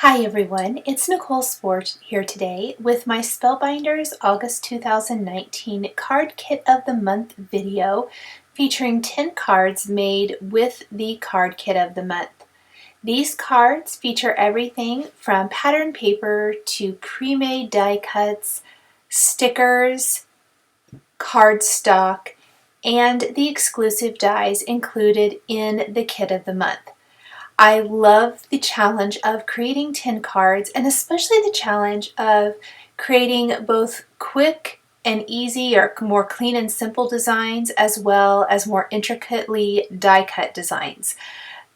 Hi everyone, it's Nichol Spohr here today with my Spellbinders August 2019 Card Kit of the Month video featuring 10 cards made with the Card Kit of the Month. These cards feature everything from pattern paper to pre-made die cuts, stickers, cardstock, and the exclusive dies included in the Kit of the Month. I love the challenge of creating 10 cards, and especially the challenge of creating both quick and easy or more clean and simple designs as well as more intricately die cut designs.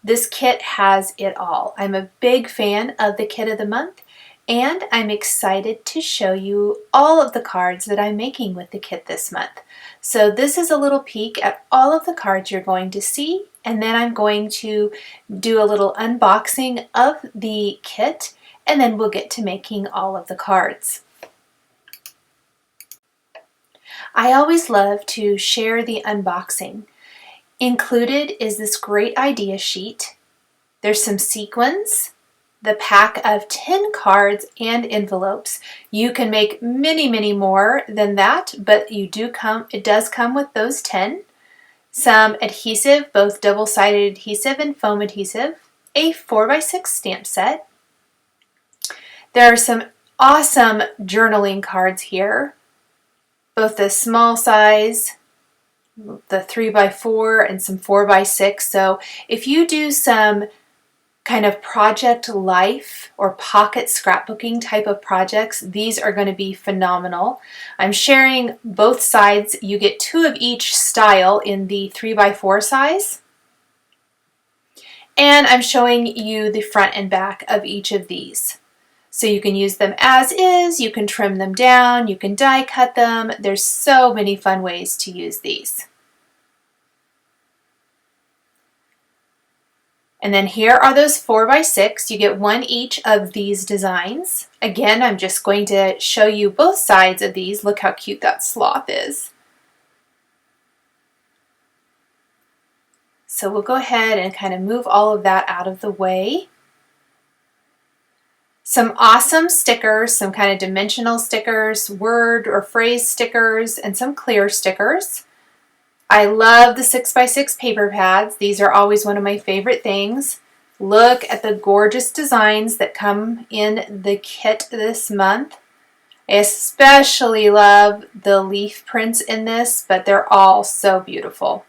This kit has it all. I'm a big fan of the Kit of the Month, and I'm excited to show you all of the cards that I'm making with the kit this month. So this is a little peek at all of the cards you're going to see, and then I'm going to do a little unboxing of the kit, and then we'll get to making all of the cards. I always love to share the unboxing. Included is this great idea sheet. There's some sequins, the pack of 10 cards and envelopes. You can make many more than that, but it does come with those 10. Some adhesive, both double-sided adhesive and foam adhesive, a 4x6 stamp set. There are some awesome journaling cards here, both the small size, the 3x4, and some 4x6. So if you do some kind of project life or pocket scrapbooking type of projects, these are going to be phenomenal. I'm sharing both sides. You get 2 of each style in the 3x4 size. And I'm showing you the front and back of each of these. So you can use them as is, you can trim them down, you can die cut them. There's so many fun ways to use these. And then here are those 4x6. You get 1 each of these designs. Again, I'm just going to show you both sides of these. Look how cute that sloth is. So we'll go ahead and kind of move all of that out of the way. Some awesome stickers, some kind of dimensional stickers, word or phrase stickers, and some clear stickers. I love the 6x6 paper pads. These are always one of my favorite things. Look at the gorgeous designs that come in the kit this month. I especially love the leaf prints in this, but they're all so beautiful.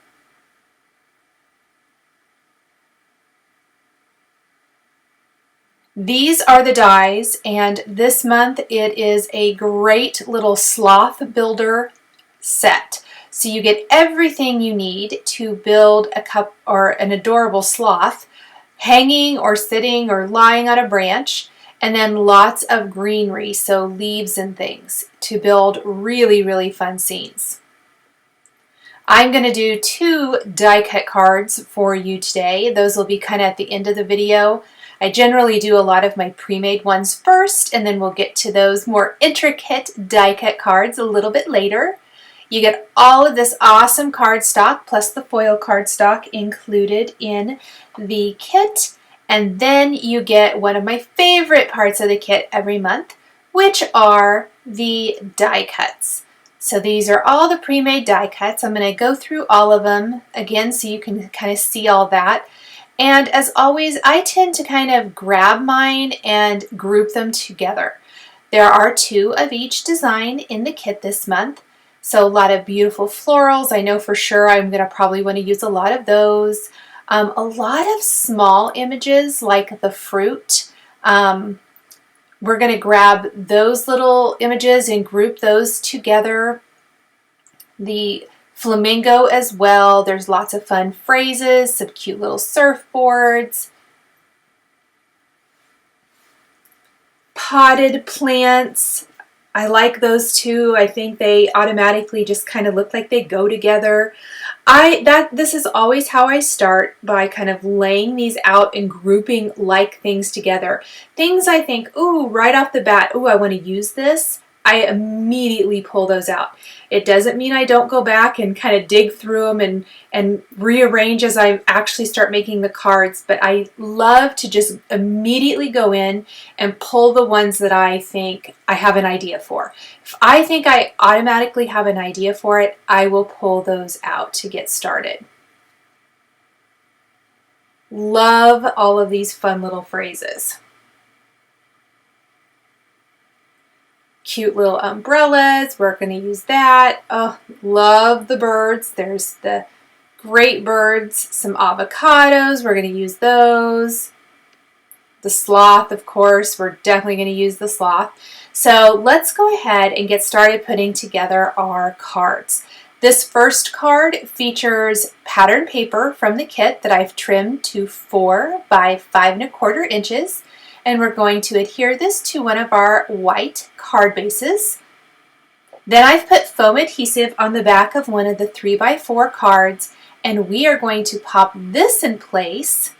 These are the dies, and this month it is a great little sloth builder set. So you get everything you need to build a cup or an adorable sloth, hanging or sitting or lying on a branch, and then lots of greenery, so leaves and things, to build really fun scenes. I'm going to do 2 die cut cards for you today. Those will be kind of at the end of the video. I generally do a lot of my pre-made ones first, and then we'll get to those more intricate die cut cards a little bit later. You get all of this awesome cardstock plus the foil cardstock included in the kit, and then you get one of my favorite parts of the kit every month, which are the die cuts. So these are all the pre-made die cuts. I'm going to go through all of them again so you can kind of see all that. And as always, I tend to kind of grab mine and group them together. There are 2 of each design in the kit this month. So a lot of beautiful florals. I know for sure I'm going to probably want to use a lot of those. A lot of small images like the fruit. We're going to grab those little images and group those together. The flamingo as well. There's lots of fun phrases, some cute little surfboards. Potted plants. I like those too. I think they automatically just kind of look like they go together. This is always how I start, by kind of laying these out and grouping like things together. Things I think, ooh, right off the bat, ooh, I want to use this. I immediately pull those out. It doesn't mean I don't go back and kind of dig through them and rearrange as I actually start making the cards, but I love to just immediately go in and pull the ones that I think I have an idea for. If I think I automatically have an idea for it, I will pull those out to get started. Love all of these fun little phrases. Cute little umbrellas, we're going to use that. Oh, love the birds. There's the great birds, some avocados, we're going to use those. The sloth, of course, we're definitely going to use the sloth. So let's go ahead and get started putting together our cards. This first card features pattern paper from the kit that I've trimmed to 4 by 5 1/4 inches. And we're going to adhere this to one of our white card bases. Then I've put foam adhesive on the back of one of the 3 by 4 cards, and we are going to pop this in place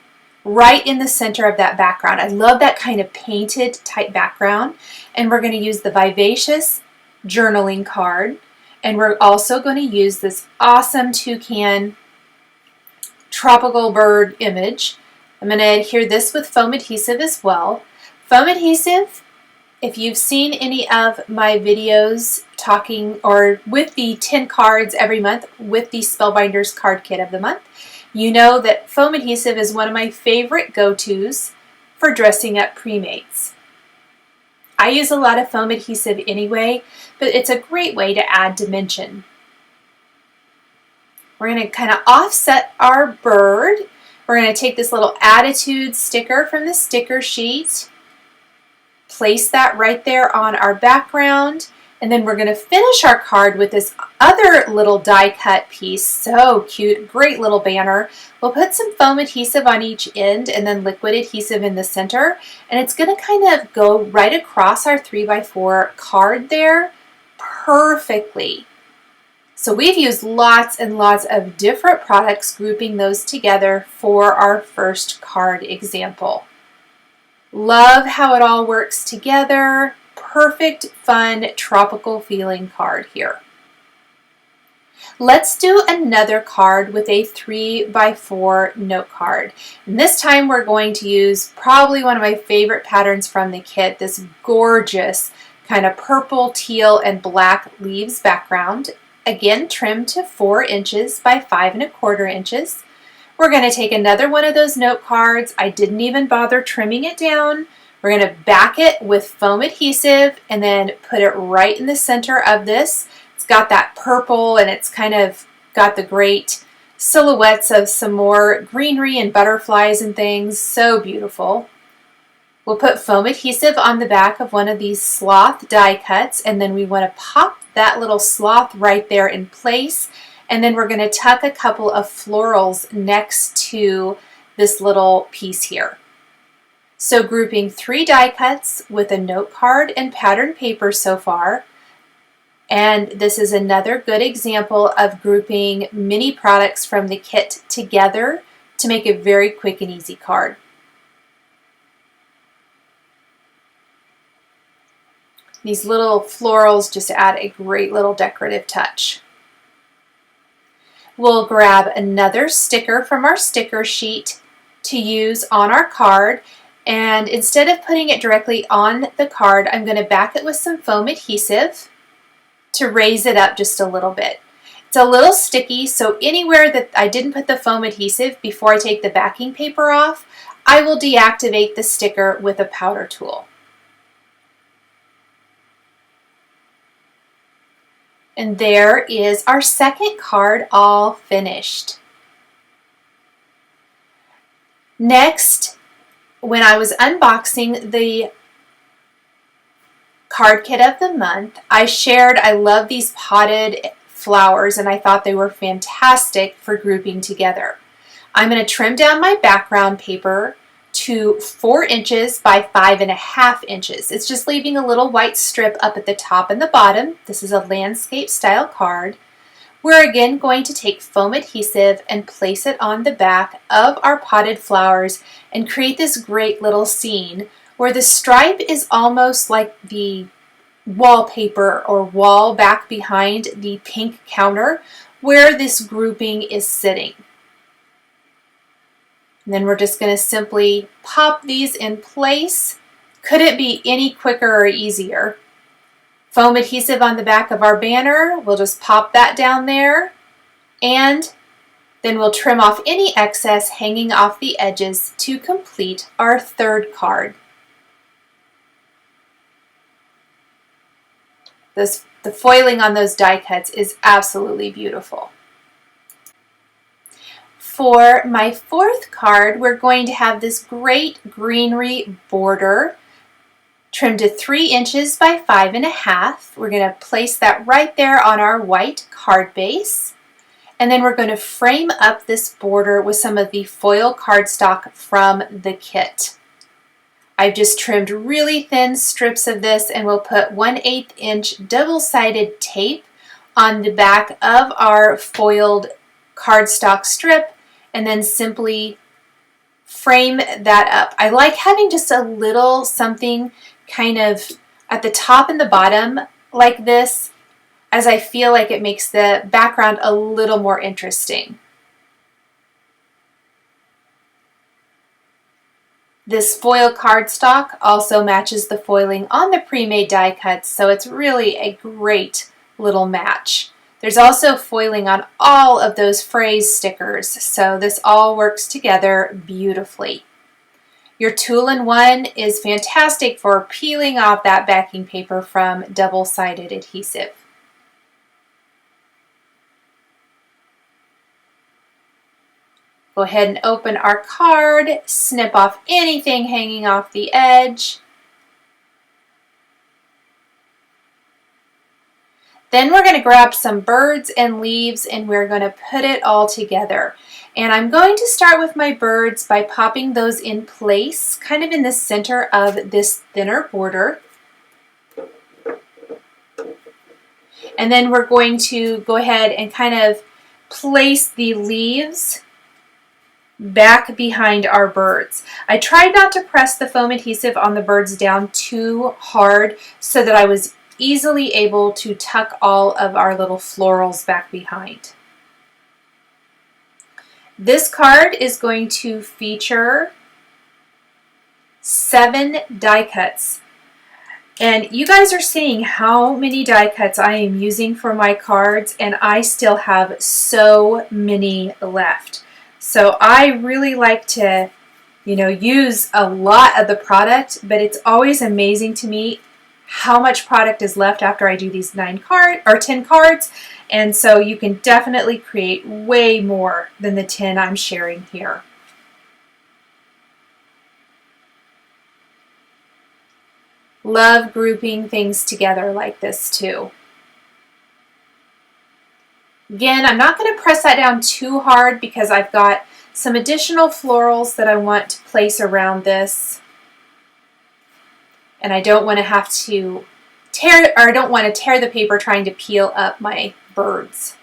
right in the center of that background. I love that kind of painted type background. And we're going to use the Vivacious journaling card, and we're also going to use this awesome toucan tropical bird image. I'm going to adhere this with foam adhesive as well. Foam adhesive, if you've seen any of my videos talking or with the 10 cards every month with the Spellbinders card kit of the month, you know that foam adhesive is one of my favorite go-tos for dressing up pre-mates. I use a lot of foam adhesive anyway, but it's a great way to add dimension. We're going to kind of offset our bird. We're going to take this little attitude sticker from the sticker sheet, place that right there on our background, and then we're going to finish our card with this other little die cut piece. So cute, great little banner. We'll put some foam adhesive on each end and then liquid adhesive in the center, and it's going to kind of go right across our 3 by 4 card there perfectly. So we've used lots and lots of different products, grouping those together for our first card example. Love how it all works together. Perfect, fun, tropical feeling card here. Let's do another card with a 3 by 4 note card. And this time we're going to use probably one of my favorite patterns from the kit, this gorgeous kind of purple, teal, and black leaves background. Again, trimmed to 4 inches by 5 1/4 inches. We're going to take another one of those note cards. I didn't even bother trimming it down. We're going to back it with foam adhesive and then put it right in the center of this. It's got that purple and it's kind of got the great silhouettes of some more greenery and butterflies and things. So beautiful. We'll put foam adhesive on the back of one of these sloth die cuts, and then we want to pop that little sloth right there in place, and then we're going to tuck a couple of florals next to this little piece here. So grouping 3 die cuts with a note card and pattern paper so far, and this is another good example of grouping mini products from the kit together to make a very quick and easy card. These little florals just add a great little decorative touch. We'll grab another sticker from our sticker sheet to use on our card, and instead of putting it directly on the card, I'm going to back it with some foam adhesive to raise it up just a little bit. It's a little sticky, so anywhere that I didn't put the foam adhesive before I take the backing paper off, I will deactivate the sticker with a powder tool. And there is our second card all finished. Next, when I was unboxing the card kit of the month, I shared I love these potted flowers and I thought they were fantastic for grouping together. I'm going to trim down my background paper to 4 inches by 5 1/2 inches. It's just leaving a little white strip up at the top and the bottom. This is a landscape style card. We're again going to take foam adhesive and place it on the back of our potted flowers and create this great little scene where the stripe is almost like the wallpaper or wall back behind the pink counter where this grouping is sitting. And then we're just going to simply pop these in place. Couldn't be any quicker or easier. Foam adhesive on the back of our banner, we'll just pop that down there, and then we'll trim off any excess hanging off the edges to complete our third card. The foiling on those die cuts is absolutely beautiful. For my fourth card, we're going to have this great greenery border trimmed to 3 inches by 5.5. We're going to place that right there on our white card base. And then we're going to frame up this border with some of the foil cardstock from the kit. I've just trimmed really thin strips of this, and we'll put 1/8 inch double-sided tape on the back of our foiled cardstock strip, and then simply frame that up. I like having just a little something kind of at the top and the bottom like this, as I feel like it makes the background a little more interesting. This foil cardstock also matches the foiling on the pre-made die cuts, so it's really a great little match. There's also foiling on all of those phrase stickers, so this all works together beautifully. Your tool-in-one is fantastic for peeling off that backing paper from double-sided adhesive. Go ahead and open our card, snip off anything hanging off the edge. Then we're going to grab some birds and leaves and we're going to put it all together. And I'm going to start with my birds by popping those in place, kind of in the center of this thinner border. And then we're going to go ahead and kind of place the leaves back behind our birds. I tried not to press the foam adhesive on the birds down too hard so that I was easily able to tuck all of our little florals back behind. This card is going to feature 7 die cuts. And you guys are seeing how many die cuts I am using for my cards, and I still have so many left. So I really like to, use a lot of the product, but it's always amazing to me how much product is left after I do these 10 cards. And so you can definitely create way more than the 10 I'm sharing here. Love grouping things together like this too. Again, I'm not going to press that down too hard because I've got some additional florals that I want to place around this. And I don't want to have to tear the paper trying to peel up my birds.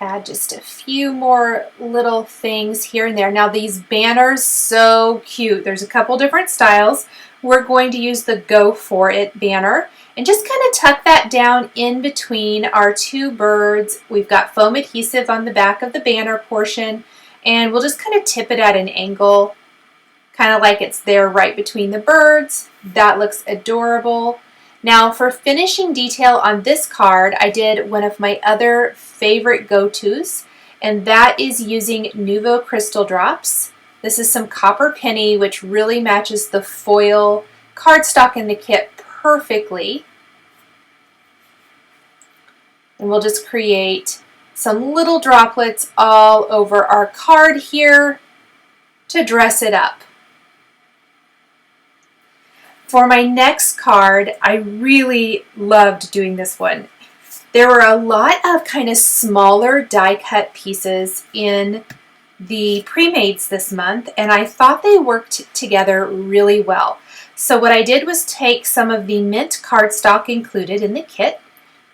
Add just a few more little things here and there. Now these banners, so cute. There's a couple different styles. We're going to use the Go For It banner and just kind of tuck that down in between our 2 birds. We've got foam adhesive on the back of the banner portion, and we'll just kind of tip it at an angle, kind of like it's there right between the birds. That looks adorable. Now for finishing detail on this card, I did one of my other favorite go-tos, and that is using Nouveau crystal drops. This is some copper penny, which really matches the foil cardstock in the kit perfectly. And we'll just create some little droplets all over our card here to dress it up. For my next card, I really loved doing this one. There were a lot of kind of smaller die cut pieces in the pre-mades this month, and I thought they worked together really well. So what I did was take some of the mint cardstock included in the kit,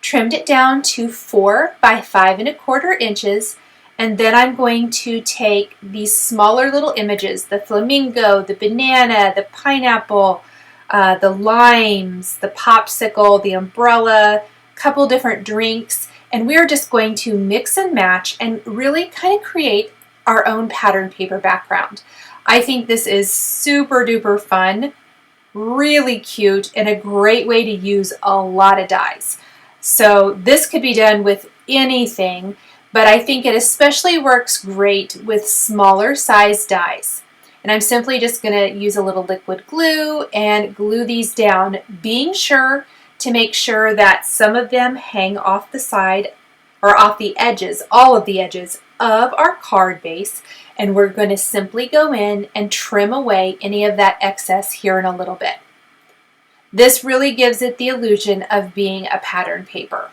trimmed it down to 4 by 5 1/4 inches, And then I'm going to take these smaller little images, the flamingo, the banana, the pineapple, the limes, the popsicle, the umbrella, a couple different drinks, and we're just going to mix and match and really kind of create our own pattern paper background. I think this is super duper fun, really cute, and a great way to use a lot of dies. So this could be done with anything, but I think it especially works great with smaller size dies. And I'm simply just going to use a little liquid glue and glue these down, being sure to make sure that some of them hang off the side or off the edges, all of the edges of our card base. And we're going to simply go in and trim away any of that excess here in a little bit. This really gives it the illusion of being a pattern paper.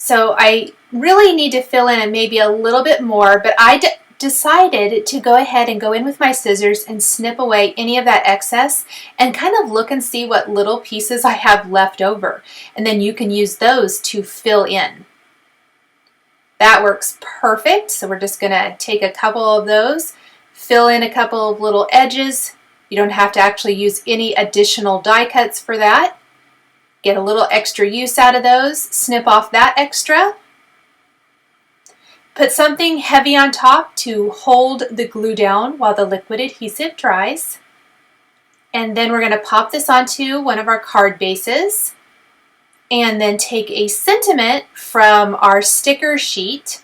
So I really need to fill in and maybe a little bit more, but I decided to go ahead and go in with my scissors and snip away any of that excess and kind of look and see what little pieces I have left over. And then you can use those to fill in. That works perfect. So we're just going to take a couple of those, fill in a couple of little edges. You don't have to actually use any additional die cuts for that. Get a little extra use out of those, snip off that extra. Put something heavy on top to hold the glue down while the liquid adhesive dries. And then we're going to pop this onto one of our card bases and then take a sentiment from our sticker sheet.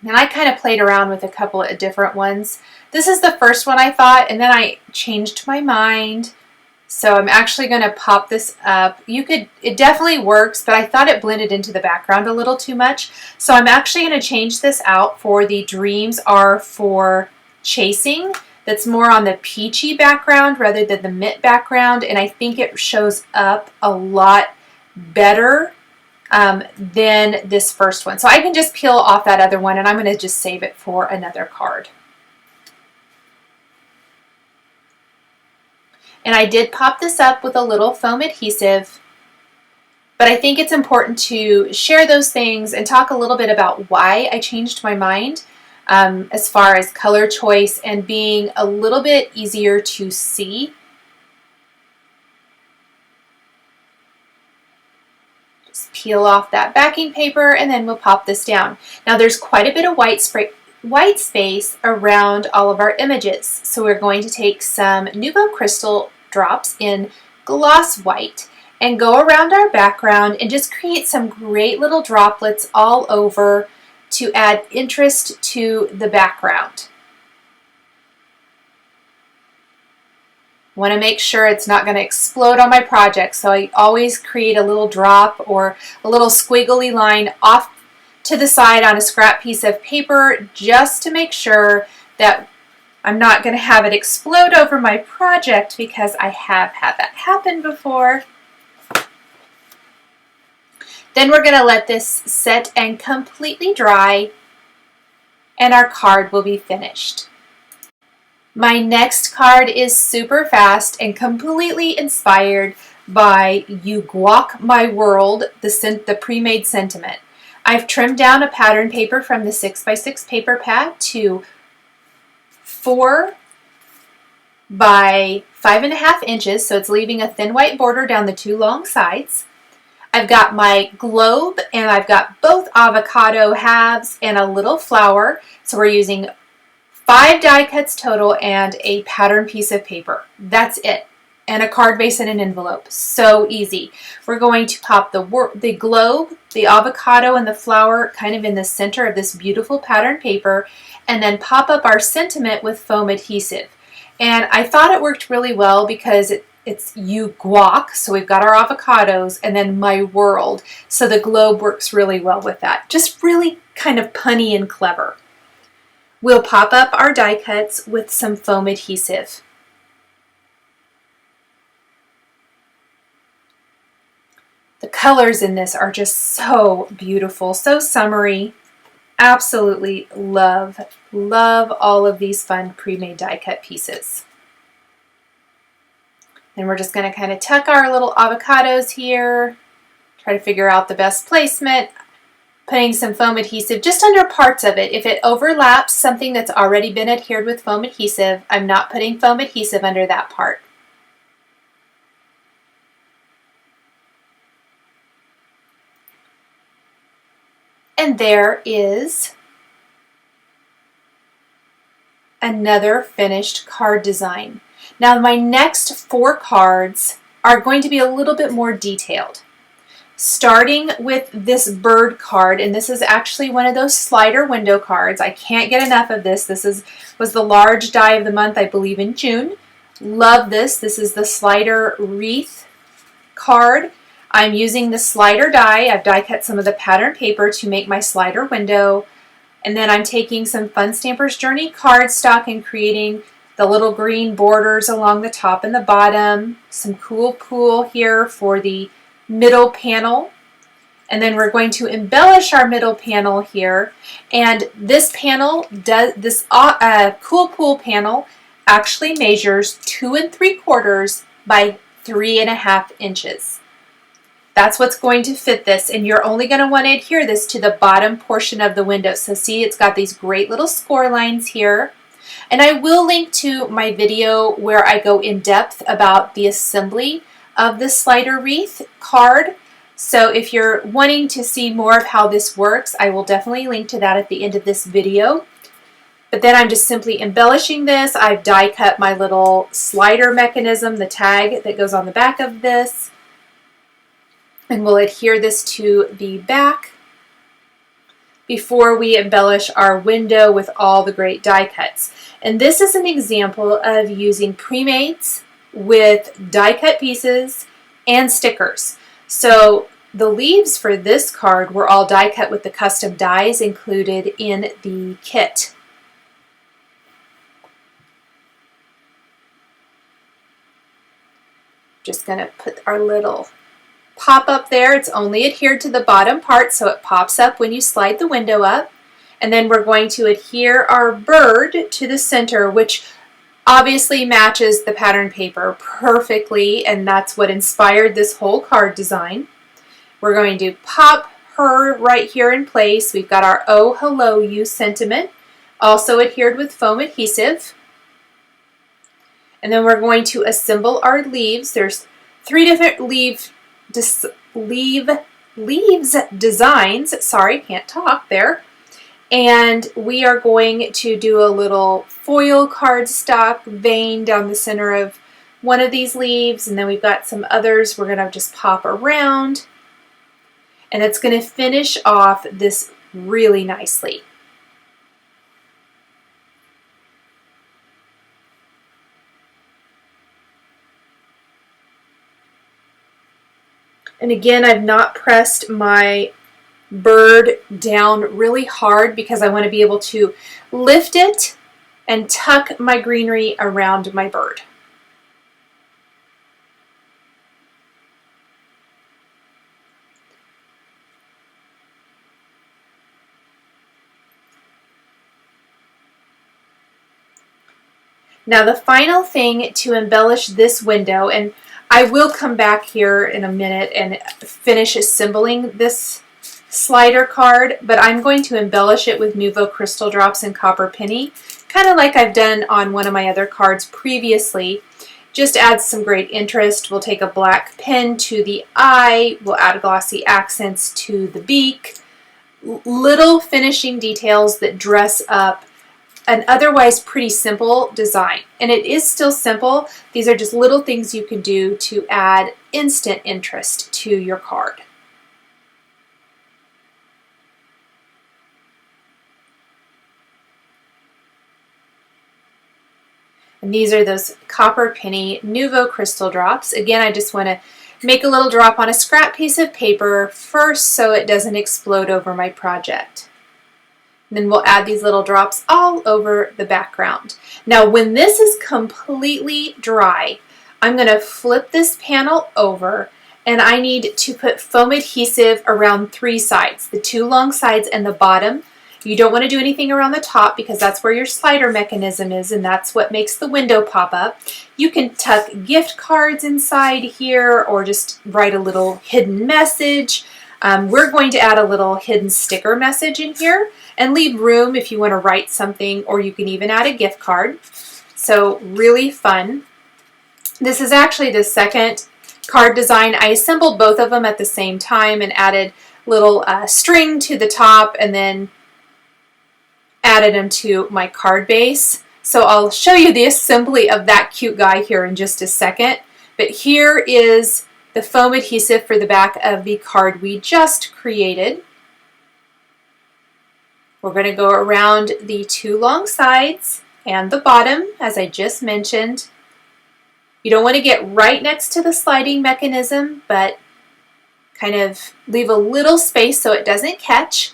And I kind of played around with a couple of different ones. This is the first one I thought, and then I changed my mind. So I'm actually going to pop this up. It definitely works, but I thought it blended into the background a little too much. So I'm actually going to change this out for the dreams are for chasing. That's more on the peachy background rather than the mint background. And I think it shows up a lot better than this first one. So I can just peel off that other one and I'm going to just save it for another card. And I did pop this up with a little foam adhesive, but I think it's important to share those things and talk a little bit about why I changed my mind as far as color choice and being a little bit easier to see. Just peel off that backing paper and then we'll pop this down. Now there's quite a bit of white space around all of our images. So we're going to take some Nouveau crystal drops in gloss white and go around our background and just create some great little droplets all over to add interest to the background. Want to make sure it's not going to explode on my project, so I always create a little drop or a little squiggly line off to the side on a scrap piece of paper just to make sure that I'm not going to have it explode over my project, because I have had that happen before. Then we're going to let this set and completely dry, and our card will be finished. My next card is super fast and completely inspired by You Guac My World, the pre-made sentiment. I've trimmed down a pattern paper from the 6x6 paper pad to 4 by 5.5 inches, so it's leaving a thin white border down the two long sides. I've got my globe and I've got both avocado halves and a little flower, so we're using 5 die cuts total and a pattern piece of paper. That's it. And a card base and an envelope. So easy. We're going to pop the globe, the avocado, and the flower kind of in the center of this beautiful pattern paper, and then pop up our sentiment with foam adhesive. And I thought it worked really well because it's You Guac, so we've got our avocados, and then My World. So the globe works really well with that. Just really kind of punny and clever. We'll pop up our die cuts with some foam adhesive. The colors in this are just so beautiful, so summery. Absolutely love all of these fun pre-made die cut pieces. And we're just going to kind of tuck our little avocados here, Try to figure out the best placement. Putting some foam adhesive just under parts of it. If it overlaps something that's already been adhered with foam adhesive, I'm not putting foam adhesive under that part. And there is another finished card design. Now my next 4 cards are going to be a little bit more detailed. Starting with this bird card, and this is actually one of those slider window cards. I can't get enough of this. This was the large die of the month, I believe, in June. Love this. This is the slider wreath card. I'm using the slider die. I've die cut some of the pattern paper to make my slider window. And then I'm taking some Fun Stampers Journey cardstock and creating the little green borders along the top and the bottom. Some cool pool here for the middle panel, and then we're going to embellish our middle panel here. And this panel does this cool pool panel actually measures 2 3/4 by 3.5 inches. That's what's going to fit this, and you're only going to want to adhere this to the bottom portion of the window. So see, it's got these great little score lines here. And I will link to my video where I go in depth about the assembly of the slider wreath card. So if you're wanting to see more of how this works, I will definitely link to that at the end of this video. But then I'm just simply embellishing this. I've die cut my little slider mechanism, the tag that goes on the back of this. And we'll adhere this to the back before we embellish our window with all the great die cuts. And this is an example of using pre-mates with die cut pieces and stickers. So the leaves for this card were all die cut with the custom dies included in the kit. Just going to put our little pop up there. It's only adhered to the bottom part, so it pops up when you slide the window up. And then we're going to adhere our bird to the center, which obviously matches the pattern paper perfectly, and that's what inspired this whole card design. We're going to pop her right here in place. We've got our "Oh Hello You" sentiment, also adhered with foam adhesive. And then we're going to assemble our leaves. There's 3 different leaves designs. Sorry, can't talk there. And we are going to do a little foil cardstock vein down the center of one of these leaves, and then we've got some others we're going to just pop around, and it's going to finish off this really nicely. And again, I've not pressed my bird down really hard because I want to be able to lift it and tuck my greenery around my bird. Now the final thing to embellish this window, and I will come back here in a minute and finish assembling this slider card, but I'm going to embellish it with Nouveau crystal drops and copper penny, kind of like I've done on one of my other cards previously. Just adds some great interest. We'll take a black pen to the eye, we'll add glossy accents to the beak, little finishing details that dress up an otherwise pretty simple design. And it is still simple. These are just little things you can do to add instant interest to your card. And these are those copper penny Nouveau crystal drops. Again, I just want to make a little drop on a scrap piece of paper first so it doesn't explode over my project. And then we'll add these little drops all over the background. Now when this is completely dry, I'm going to flip this panel over, and I need to put foam adhesive around 3 sides, the 2 long sides and the bottom. You don't want to do anything around the top because that's where your slider mechanism is, and that's what makes the window pop up. You can tuck gift cards inside here or just write a little hidden message. We're going to add a little hidden sticker message in here and leave room if you want to write something, or you can even add a gift card. So really fun. This is actually the second card design. I assembled both of them at the same time and added little string to the top and then added them to my card base. So I'll show you the assembly of that cute guy here in just a second. But here is the foam adhesive for the back of the card we just created. We're going to go around the two long sides and the bottom, as I just mentioned. You don't want to get right next to the sliding mechanism, but kind of leave a little space so it doesn't catch.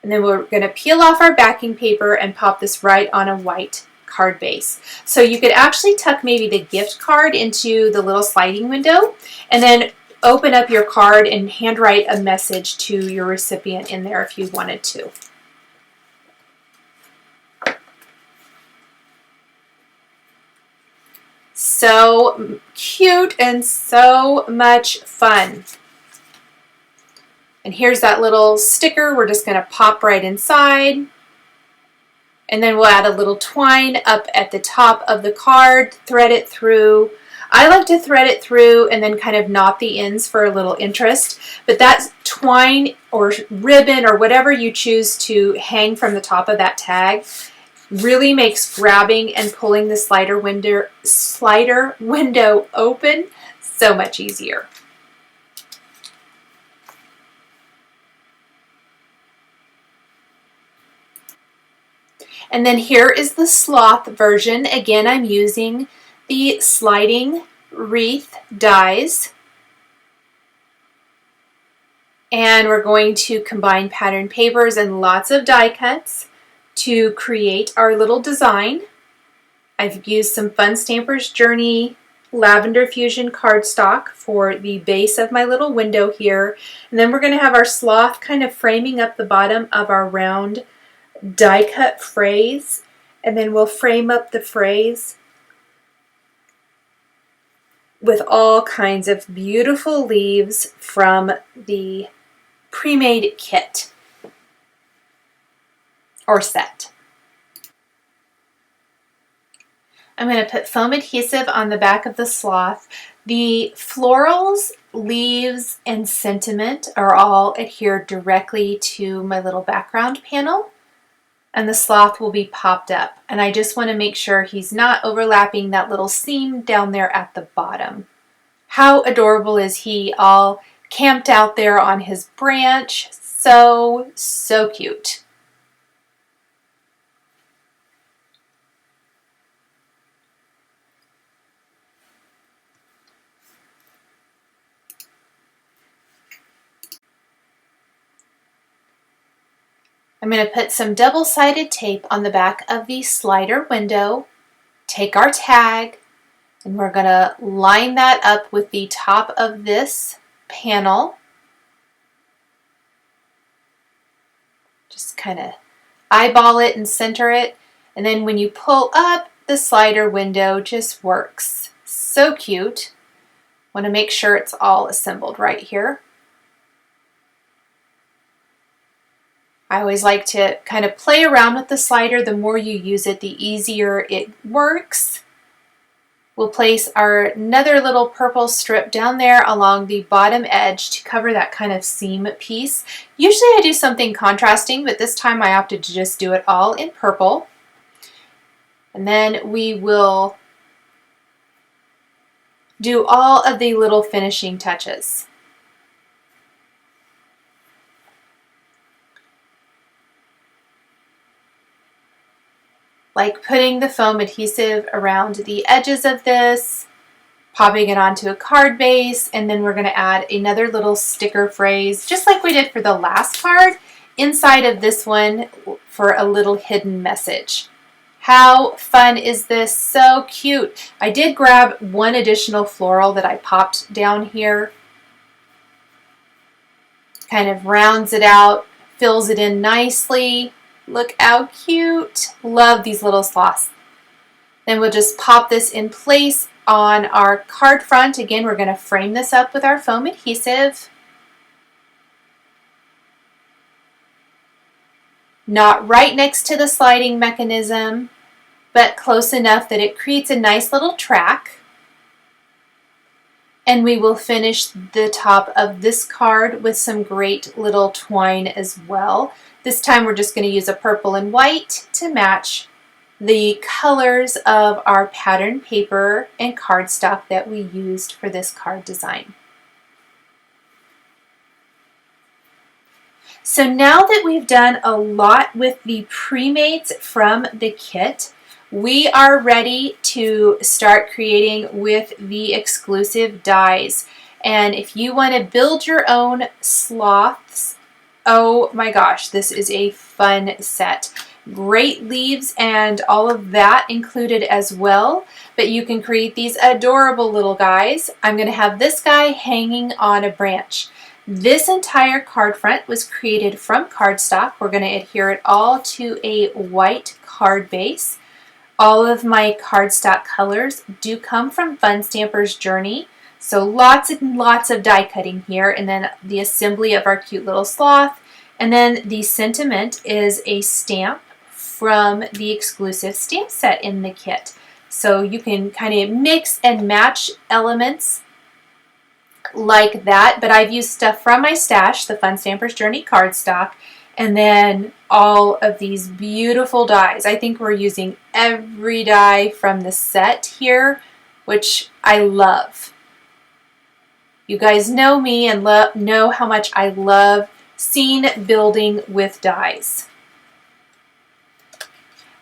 And then we're going to peel off our backing paper and pop this right on a white card base. So you could actually tuck maybe the gift card into the little sliding window and then open up your card and handwrite a message to your recipient in there if you wanted to. So cute and so much fun. And here's that little sticker. We're just going to pop right inside. And then we'll add a little twine up at the top of the card, thread it through. I like to thread it through and then kind of knot the ends for a little interest. But that twine or ribbon or whatever you choose to hang from the top of that tag really makes grabbing and pulling the slider window open so much easier. And then here is the sloth version. Again, I'm using the sliding wreath dies. And we're going to combine pattern papers and lots of die cuts to create our little design. I've used some Fun Stampers Journey Lavender Fusion cardstock for the base of my little window here. And then we're going to have our sloth kind of framing up the bottom of our round die cut phrase. And then we'll frame up the phrase with all kinds of beautiful leaves from the pre-made kit or set. I'm going to put foam adhesive on the back of the sloth. The florals, leaves, and sentiment are all adhered directly to my little background panel, and the sloth will be popped up. And I just want to make sure he's not overlapping that little seam down there at the bottom. How adorable is he, all camped out there on his branch? So, so cute. I'm going to put some double-sided tape on the back of the slider window, take our tag, and we're going to line that up with the top of this panel. Just kind of eyeball it and center it. And then when you pull up, the slider window just works. So cute. Want to make sure it's all assembled right here. I always like to kind of play around with the slider. The more you use it, the easier it works. We'll place another little purple strip down there along the bottom edge to cover that kind of seam piece. Usually I do something contrasting, but this time I opted to just do it all in purple. And then we will do all of the little finishing touches. Like putting the foam adhesive around the edges of this, popping it onto a card base, and then we're going to add another little sticker phrase, just like we did for the last card, inside of this one for a little hidden message. How fun is this? So cute. I did grab one additional floral that I popped down here. Kind of rounds it out, fills it in nicely. Look how cute. Love these little sloths. Then we'll just pop this in place on our card front. Again, we're going to frame this up with our foam adhesive. Not right next to the sliding mechanism, but close enough that it creates a nice little track. And we will finish the top of this card with some great little twine as well. This time we're just going to use a purple and white to match the colors of our pattern paper and cardstock that we used for this card design. So now that we've done a lot with the pre-mates from the kit, we are ready to start creating with the exclusive dies. And if you want to build your own sloths, oh my gosh, this is a fun set. Great leaves and all of that included as well, but you can create these adorable little guys. I'm going to have this guy hanging on a branch. This entire card front was created from cardstock. We're going to adhere it all to a white card base. All of my cardstock colors do come from Fun Stamper's Journey. So lots and lots of die cutting here, and then the assembly of our cute little sloth. And then the sentiment is a stamp from the exclusive stamp set in the kit. So you can kind of mix and match elements like that, but I've used stuff from my stash, the Fun Stamper's Journey cardstock, and then all of these beautiful dies. I think we're using every die from the set here, which I love. You guys know me and know how much I love scene building with dies.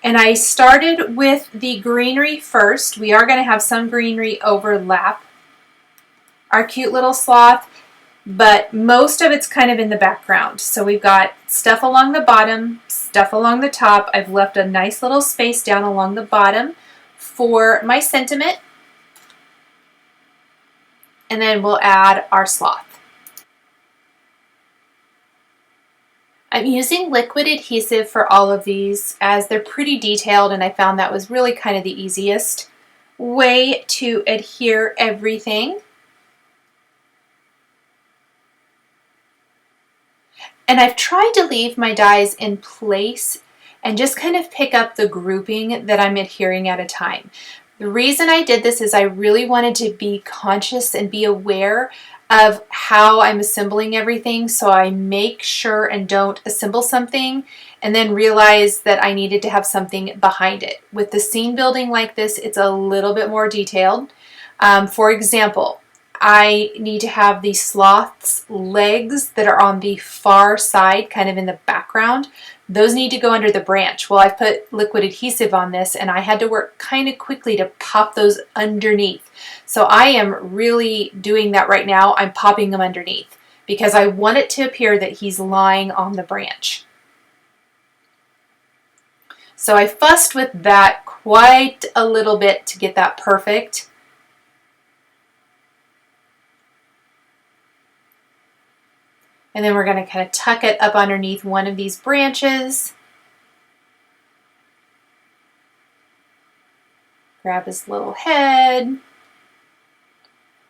And I started with the greenery first. We are going to have some greenery overlap our cute little sloth, but most of it's kind of in the background. So we've got stuff along the bottom, stuff along the top. I've left a nice little space down along the bottom for my sentiment. And then we'll add our sloth. I'm using liquid adhesive for all of these as they're pretty detailed, and I found that was really kind of the easiest way to adhere everything. And I've tried to leave my dies in place and just kind of pick up the grouping that I'm adhering at a time. The reason I did this is I really wanted to be conscious and be aware of how I'm assembling everything, so I make sure and don't assemble something and then realize that I needed to have something behind it. With the scene building like this, it's a little bit more detailed. For example, I need to have the sloth's legs that are on the far side, kind of in the background. Those need to go under the branch. Well, I've put liquid adhesive on this, and I had to work kind of quickly to pop those underneath. So I am really doing that right now. I'm popping them underneath because I want it to appear that he's lying on the branch. So I fussed with that quite a little bit to get that perfect. And then we're going to kind of tuck it up underneath one of these branches. Grab his little head.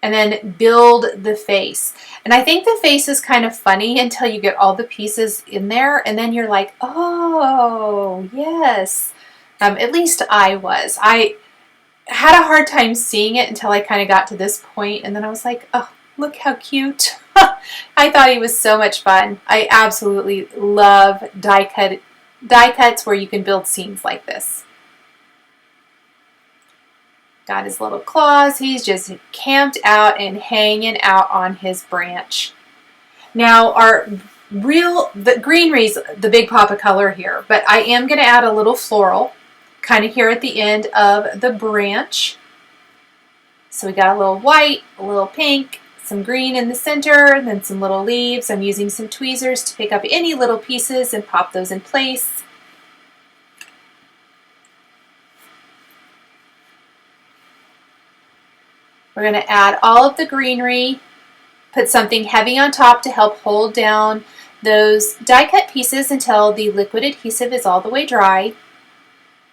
And then build the face. And I think the face is kind of funny until you get all the pieces in there. And then you're like, oh, yes. At least I was. I had a hard time seeing it until I kind of got to this point. And then I was like, oh, look how cute. I thought he was so much fun. I absolutely love die cuts where you can build scenes like this. Got his little claws. He's just camped out and hanging out on his branch. Now the greenery's the big pop of color here, but I am going to add a little floral kind of here at the end of the branch. So we got a little white, a little pink, some green in the center, and then some little leaves. I'm using some tweezers to pick up any little pieces and pop those in place. We're going to add all of the greenery, put something heavy on top to help hold down those die cut pieces until the liquid adhesive is all the way dry.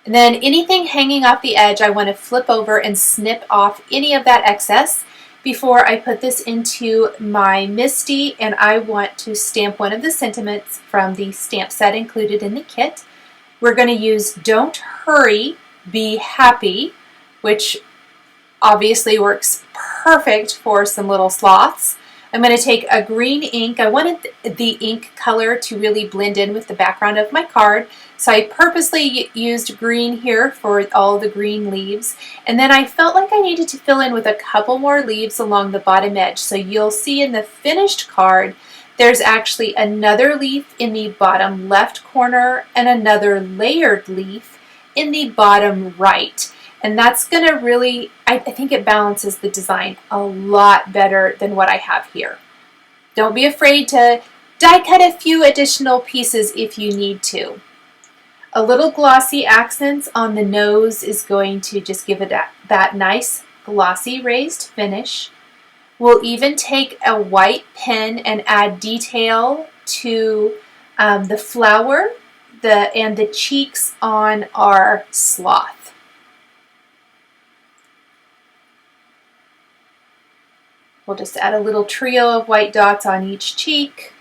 And then anything hanging off the edge, I want to flip over and snip off any of that excess before I put this into my MISTI, and I want to stamp one of the sentiments from the stamp set included in the kit. We're going to use Don't Hurry, Be Happy, which obviously works perfect for some little sloths. I'm going to take a green ink. I wanted the ink color to really blend in with the background of my card, so I purposely used green here for all the green leaves. And then I felt like I needed to fill in with a couple more leaves along the bottom edge. So you'll see in the finished card, there's actually another leaf in the bottom left corner and another layered leaf in the bottom right. And that's going to really, I think it balances the design a lot better than what I have here. Don't be afraid to die cut a few additional pieces if you need to. A little glossy accents on the nose is going to just give it that nice glossy raised finish. We'll even take a white pen and add detail to the flower and the cheeks on our sloth. We'll just add a little trio of white dots on each cheek.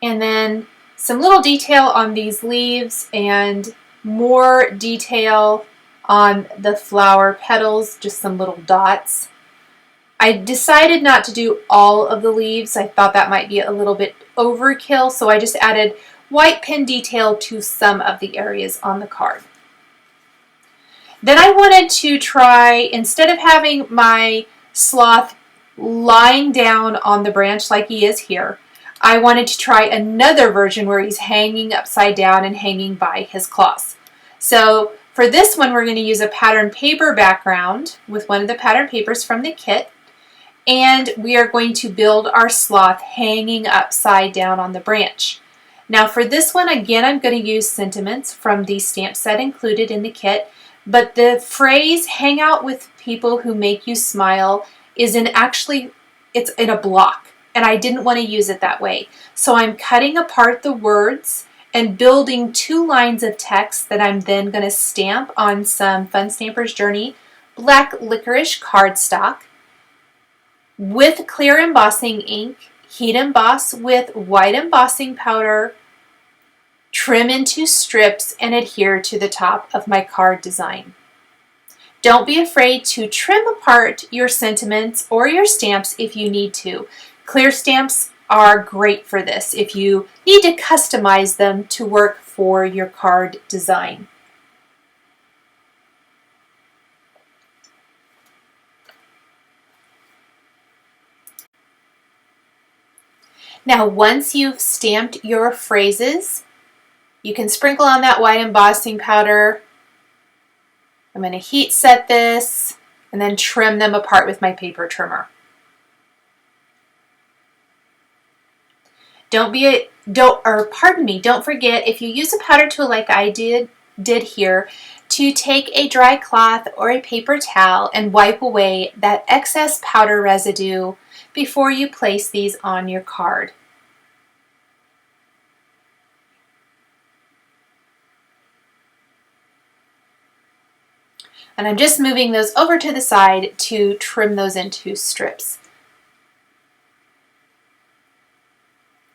And then some little detail on these leaves and more detail on the flower petals, just some little dots. I decided not to do all of the leaves. I thought that might be a little bit overkill, so I just added white pen detail to some of the areas on the card. Then I wanted to try, instead of having my sloth lying down on the branch like he is here, I wanted to try another version where he's hanging upside down and hanging by his claws. So for this one, we're going to use a pattern paper background with one of the pattern papers from the kit, and we are going to build our sloth hanging upside down on the branch. Now for this one, again, I'm going to use sentiments from the stamp set included in the kit, but the phrase "hang out with people who make you smile" is it's in a block. And I didn't want to use it that way. So I'm cutting apart the words and building two lines of text that I'm then going to stamp on some Fun Stamper's Journey black licorice cardstock with clear embossing ink, heat emboss with white embossing powder, trim into strips, and adhere to the top of my card design. Don't be afraid to trim apart your sentiments or your stamps if you need to. Clear stamps are great for this if you need to customize them to work for your card design. Now, once you've stamped your phrases, you can sprinkle on that white embossing powder. I'm going to heat set this and then trim them apart with my paper trimmer. Don't forget, if you use a powder tool like I did here, to take a dry cloth or a paper towel and wipe away that excess powder residue before you place these on your card. And I'm just moving those over to the side to trim those into strips.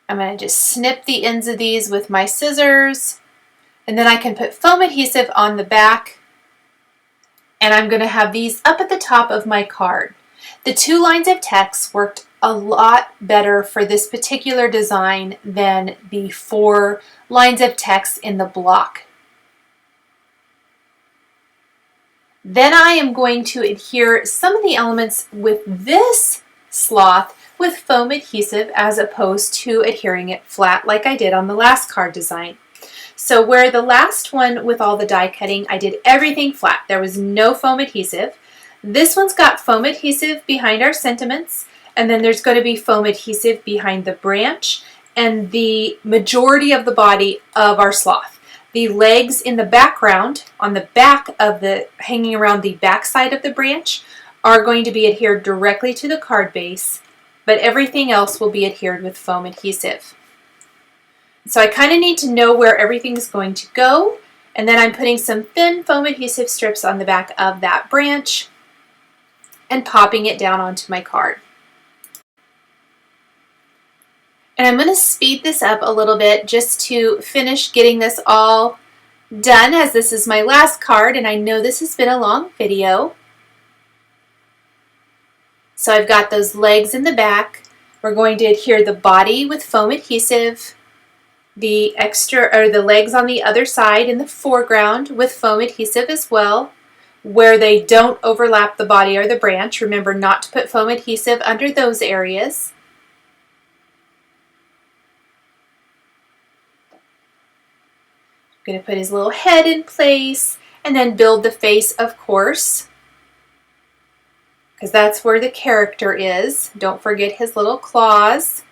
I'm going to just snip the ends of these with my scissors, and then I can put foam adhesive on the back, and I'm going to have these up at the top of my card. The two lines of text worked a lot better for this particular design than the 4 lines of text in the block. Then I am going to adhere some of the elements with this sloth with foam adhesive as opposed to adhering it flat like I did on the last card design. So where the last one with all the die cutting, I did everything flat. There was no foam adhesive. This one's got foam adhesive behind our sentiments, and then there's going to be foam adhesive behind the branch and the majority of the body of our sloth. The legs in the background, on the back of the, hanging around the back side of the branch, are going to be adhered directly to the card base. but everything else will be adhered with foam adhesive. So I kind of need to know where everything's going to go, and then I'm putting some thin foam adhesive strips on the back of that branch and popping it down onto my card. And I'm going to speed this up a little bit just to finish getting this all done, as this is my last card and I know this has been a long video. So I've got those legs in the back. We're going to adhere the body with foam adhesive, the legs on the other side in the foreground with foam adhesive as well, where they don't overlap the body or the branch. Remember not to put foam adhesive under those areas. I'm going to put his little head in place and then build the face, of course, because that's where the character is. Don't forget his little claws.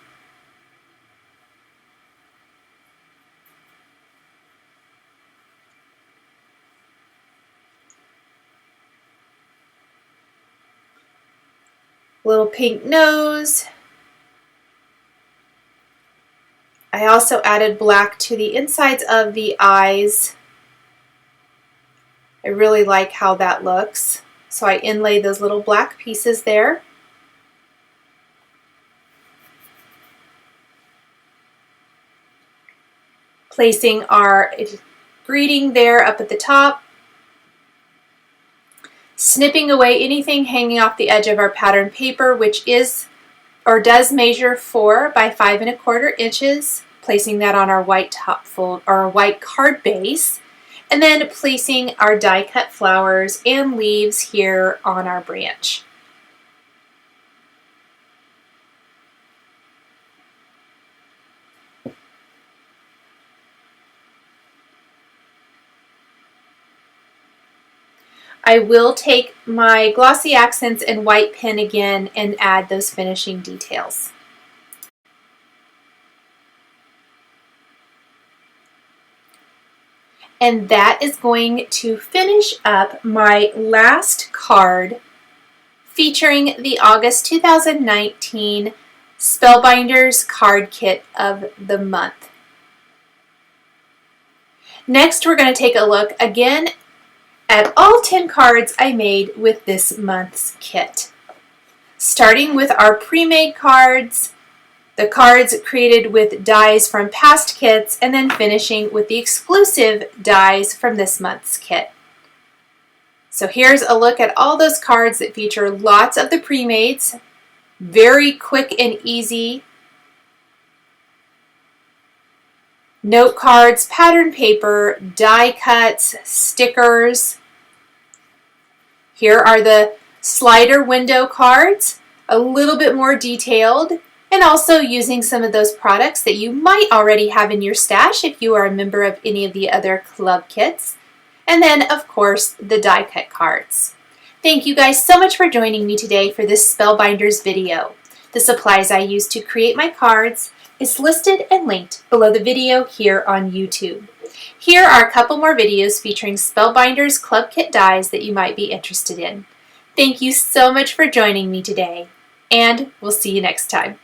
Little pink nose. I also added black to the insides of the eyes. I really like how that looks. So I inlay those little black pieces there. Placing our greeting there up at the top. Snipping away anything hanging off the edge of our pattern paper, which is or does measure 4 by 5 1/4 inches, placing that on our white top fold or our white card base, and then placing our die cut flowers and leaves here on our branch. I will take my glossy accents and white pen again and add those finishing details. And that is going to finish up my last card featuring the August 2019 Spellbinders card kit of the month. Next, we're going to take a look again at all 10 cards I made with this month's kit. Starting with our pre-made cards, the cards created with dies from past kits, and then finishing with the exclusive dies from this month's kit. So here's a look at all those cards that feature lots of the pre-mades, very quick and easy. Note cards, pattern paper, die cuts, stickers. Here are the slider window cards, a little bit more detailed, and also using some of those products that you might already have in your stash if you are a member of any of the other club kits. And then, of course, the die cut cards. Thank you guys so much for joining me today for this Spellbinders video. The supplies I used to create my cards is listed and linked below the video here on YouTube. Here are a couple more videos featuring Spellbinders Club Kit dies that you might be interested in. Thank you so much for joining me today, and we'll see you next time.